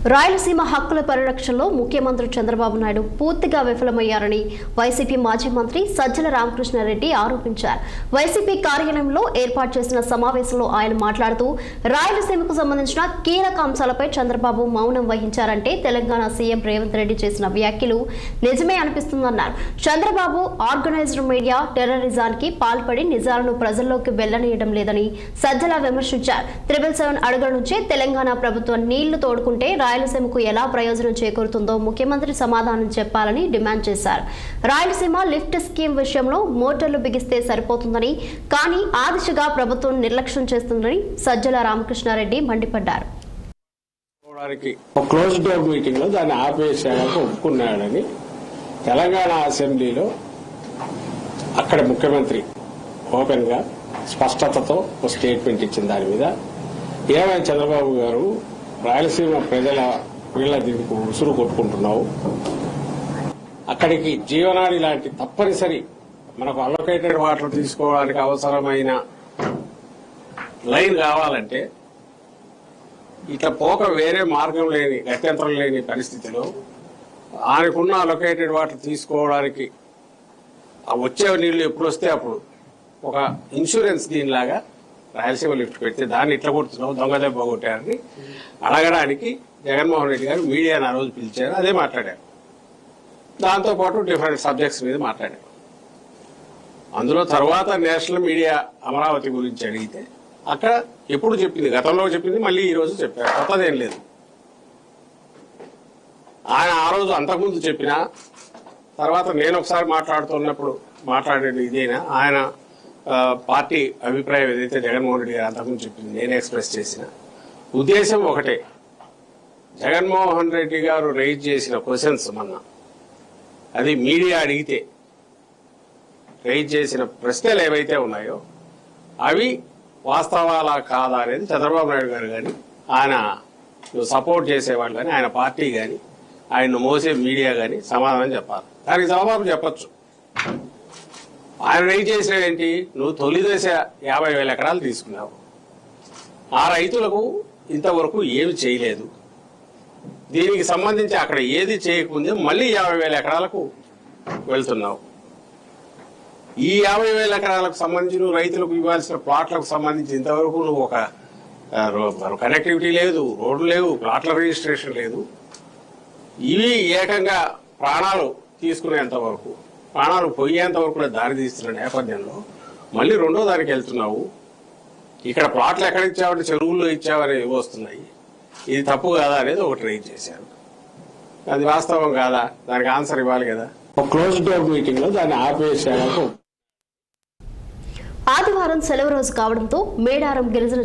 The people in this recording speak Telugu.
రాయలసీమ హక్కుల పరిరక్షణలో ముఖ్యమంత్రి చంద్రబాబు నాయుడు పూర్తిగా విఫలమయ్యారని వైసీపీ మాజీ మంత్రి సజ్జల రామకృష్ణారెడ్డి ఆరోపించారు. వైసీపీ కార్యాలయంలో ఏర్పాటు చేసిన సమావేశంలో ఆయన మాట్లాడుతూ రాయలసీమకు సంబంధించిన కీలక అంశాలపై చంద్రబాబు మౌనం వహించారంటే తెలంగాణ సీఎం రేవంత్ రెడ్డి చేసిన వ్యాఖ్యలు నిజమే అనిపిస్తుందన్నారు. చంద్రబాబు ఆర్గనైజ్డ్ మీడియా టెర్రరిజానికి పాల్పడి నిజాలను ప్రజల్లోకి వెళ్లనీయడం లేదని సజ్జల విమర్శించారు. 777 అడుగుల నుంచే తెలంగాణ ప్రభుత్వం నీళ్లు తోడుకుంటే రాయలసీమకు ఎలా ప్రయోజనం చేకూరుతుందో ముఖ్యమంత్రి సమాధానం చెప్పాలని డిమాండ్ చేశారు. రాయలసీమ లిఫ్ట్ స్కీమ్ విషయంలో మోటార్లు బిగిస్తే సరిపోతుందని, కానీ ఆ దిశగా ప్రభుత్వం నిర్లక్ష్యం చేస్తుందని సజ్జల రామకృష్ణారెడ్డి మండిపడ్డారు. క్లోజ్ డోర్ మీటింగ్ లో దాన్ని ఆపేసేందుకు ఒప్పుకున్నాడని తెలంగాణ అసెంబ్లీలో అక్కడ ముఖ్యమంత్రి ఓపెన్ గా స్పష్టతతో ఒక స్టేట్మెంట్ ఇచ్చిన దాని మీద ఏమైనా చంద్రబాబు గారు రాయలసీమ ప్రజల వీళ్ళ దీనికి ఉసురు కొట్టుకుంటున్నావు, అక్కడికి జీవనాడి లాంటి తప్పనిసరి మనకు అలొకేటెడ్ వాటర్ తీసుకోవడానికి అవసరమైన లైన్ కావాలంటే ఇట్లా పోక వేరే మార్గం లేని గత్యంతరం లేని పరిస్థితిలో ఆయనకున్న అలొకేటెడ్ వాటర్ తీసుకోవడానికి వచ్చే నీళ్లు ఎప్పుడు వస్తే అప్పుడు ఒక ఇన్సూరెన్స్ దీనిలాగా రాయలసీమ లిఫ్ట్ పెడితే దాన్ని ఇట్లా కొడుతున్నావు, దొంగ దెబ్బ కొట్టారని అడగడానికి జగన్మోహన్ రెడ్డి గారు మీడియాను ఆ రోజు పిలిచారు. అదే మాట్లాడారు. దాంతోపాటు డిఫరెంట్ సబ్జెక్ట్స్ మీద మాట్లాడారు. అందులో తర్వాత నేషనల్ మీడియా అమరావతి గురించి అడిగితే అక్కడ ఎప్పుడు చెప్పింది, గతంలో చెప్పింది, మళ్ళీ ఈ రోజు చెప్పారు. కొత్తదేం లేదు. ఆయన ఆ రోజు అంతకుముందు చెప్పిన తర్వాత నేను ఒకసారి మాట్లాడుతున్నప్పుడు మాట్లాడేది ఇదేనా, ఆయన పార్టీ అభిప్రాయం ఏదైతే జగన్మోహన్ రెడ్డి గారు అంతకుముందు చెప్పింది నేను ఎక్స్ప్రెస్ చేసిన ఉద్దేశం ఒకటే. జగన్మోహన్ రెడ్డి గారు రైజ్ చేసిన క్వశ్చన్స్ మొన్న అది మీడియా అడిగితే రైజ్ చేసిన ప్రశ్నలు ఏవైతే ఉన్నాయో అవి వాస్తవాలా కాదా అనేది చంద్రబాబు నాయుడు గారు కానీ ఆయన సపోర్ట్ చేసేవాళ్ళు కానీ ఆయన పార్టీ కానీ ఆయన్ను మోసే మీడియా కానీ సమాధానం చెప్పాలి. దానికి జవాబు చెప్పచ్చు. ఆయన రైజ్ చేసిన ఏంటి, నువ్వు తొలి దశ 50,000 ఎకరాలు తీసుకున్నావు, ఆ రైతులకు ఇంతవరకు ఏమి చేయలేదు, దీనికి సంబంధించి అక్కడ ఏది చేయకముందే మళ్ళీ 50,000 ఎకరాలకు వెళ్తున్నావు. ఈ 50,000 ఎకరాలకు సంబంధించి నువ్వు రైతులకు ఇవ్వాల్సిన ప్లాట్లకు సంబంధించి ఇంతవరకు నువ్వు ఒక కనెక్టివిటీ లేదు, రోడ్లు లేవు, ప్లాట్ల రిజిస్ట్రేషన్ లేదు. ఇవి ఏకంగా ప్రాణాలు తీసుకునేంత వరకు, ప్రాణాలు పోయేంత వరకు దారి తీస్తున్న నేపథ్యంలో మళ్ళీ రెండో దానికి వెళ్తున్నావు. ఇక్కడ ప్లాట్లు ఎక్కడ ఇచ్చావంటే చెరువుల్లో ఇచ్చావని వస్తున్నాయి. ఇది తప్పు కాదా అనేది ఒకటి రైజ్ చేశారు. అది వాస్తవం కాదా, దానికి ఆన్సర్ ఇవ్వాలి కదా. క్లోజ్ డోర్ మీటింగ్ లో దాన్ని ఆపేసేందుకు ఆదివారం సెలవు రోజు కావడంతో మేడారం గిరిజన